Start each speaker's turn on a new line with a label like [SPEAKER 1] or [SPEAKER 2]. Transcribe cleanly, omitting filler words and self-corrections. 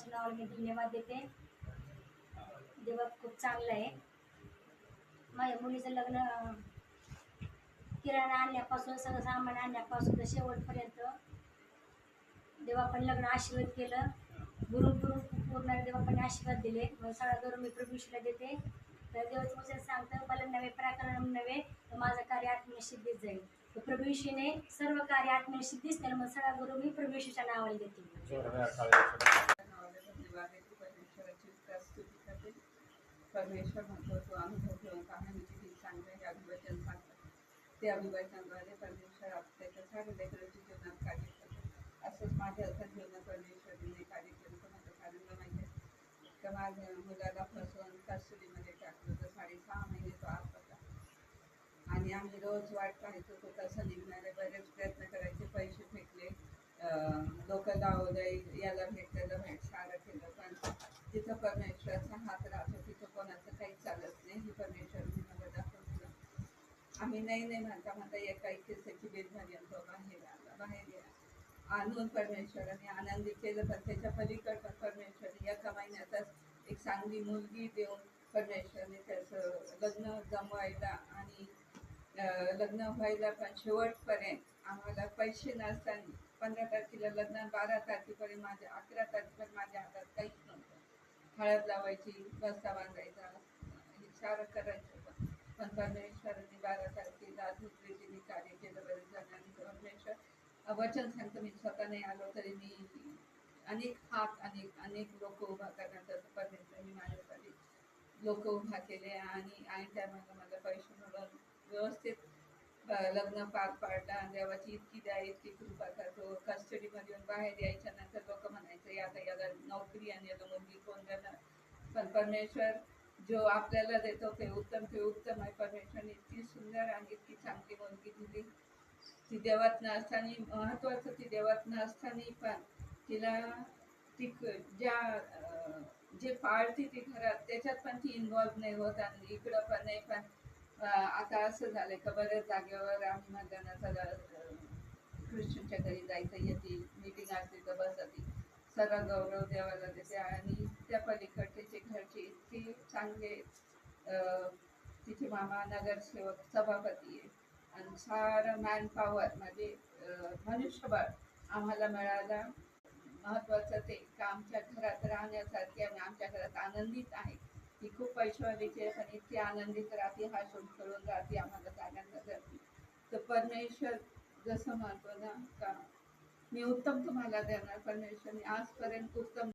[SPEAKER 1] देवाच्या नावाला मी धन्यवाद देते. देवा खूप चांगला आहे. माझ्या मुलीचं लग्न किराणा आणण्यापासून सगळं सामान आणण्यापासून तर शेवटपर्यंत देवापण लग्न आशीर्वाद केलं. गुरु पूर्ण देवापणे आशीर्वाद दिले. मग सगळा गौरव मी प्रभूशीला देते. तर देवाचं वचन सांगतं, मला नवे पराक्रम नव्हे तर माझं कार्य आत्मसिद्धीत जाईल. तर प्रभूशीने सर्व कार्य आत्मसिद्धीच त्याला मग सगळा गुरु मी प्रभूशीच्या नावाला देते.
[SPEAKER 2] परमेश्वर महत्वाचा अनुभव घेऊन कहाणीची सांगणे अभिवचन सांगतात. ते अभिवचनाद्वारे परमेश्वर त्याच्या साऱ्या लेकरांच्या जीवनात कार्य करतात. असंच माझ्या जीवनात परमेश्वराने कार्य केलं. तर माझं कारण माहिती आहे का, माझ्या मुलाला फसवून कस्टडीमध्ये टाकलं. तर 6.5 महिने तो आत होता आणि आम्ही रोज वाट पाहायचो तो कसं निघणार आहे. बरेच प्रयत्न करायचे, पैसे फेकले, डोकं लावलं, याला भेट त्याला भेट सारं केलं, पण जिथं परमेश्वराचा हात राहतो तिथं कोणाचं काही चालत नाही. ही परमेश्वराने मला दाखवून दिलं. आम्ही नाही म्हणता म्हणता एका किस्साची बेट झाली आणि तो बाहेर गेला आणून परमेश्वराने आनंदी केलं. पण त्याच्या पलीकडे पण परमेश्वराने एका महिन्यातच एक चांगली मुलगी देऊन परमेश्वराने त्याचं लग्न जमवायला आणि लग्न व्हायला पण शेवटपर्यंत आम्हाला पैसे नसताना 15 तारखेला लग्न, 12 तारखेपर्यंत 11 तारखेपर्यंत माझ्या हातात काहीच नव्हतं. हळद लावायची, बस्ता बांधायचा, हे सारं करायचं होतं. पण परमेश्वराने 12 तारखेला धुतरीतीने कार्य केलं. बरेच जणांनी परमेश्वर वचन सांगतं, मी स्वतः नाही आलो तरी मी अनेक लोक उभा करण्याचं परमेश्वराने माझ्यासाठी लोक उभा केले आणि त्या मला पैसे मिळून व्यवस्थित लग्न पार पाडलं. देवाची इतकी कृपा करतो. कस्टडीमध्ये बाहेर यायच्या नंतर लोक म्हणायचे आता याला नोकरी आणि याला मुलगी कोण देणार. पण परमेश्वर जो आपल्याला देतो ते उत्तम आहे. परमेश्वरने इतकी सुंदर आणि इतकी चांगली मुलगी दिली. ती देवात नसताना, महत्वाचं ती देवात नसताना पण तिला ती जे पाळती ती घरात त्याच्यात पण ती इन्व्हॉल्व नाही होत आणि इकडं पण नाही. पण आता असं झालंय का बऱ्याच जागेवर आम्ही मतदानाचा ख्रिश्चनच्या घरी जायचं, येते मीटिंग असते तर बसती, सगळा गौरव देवाला देते. आणि त्या पलीकडचे घरचे इतके चांगले, तिथे मामा नगरसेवक सभापती आहे आणि सारं मॅन पॉवर म्हणजे मनुष्यबळ आम्हाला मिळालं. महत्वाचं ते का आमच्या घरात राहण्यासारखे आणि आमच्या घरात आनंदित आहे. ती खूप पैशावालीची आहे पण इतकी आनंदित राहते, हसून खेळून राहते, आम्हाला जाण्याचा करते. तर परमेश्वर जसं म्हणतो ना का मी उत्तम तुम्हाला देणार, परमेश्वरने आजपर्यंत उत्तम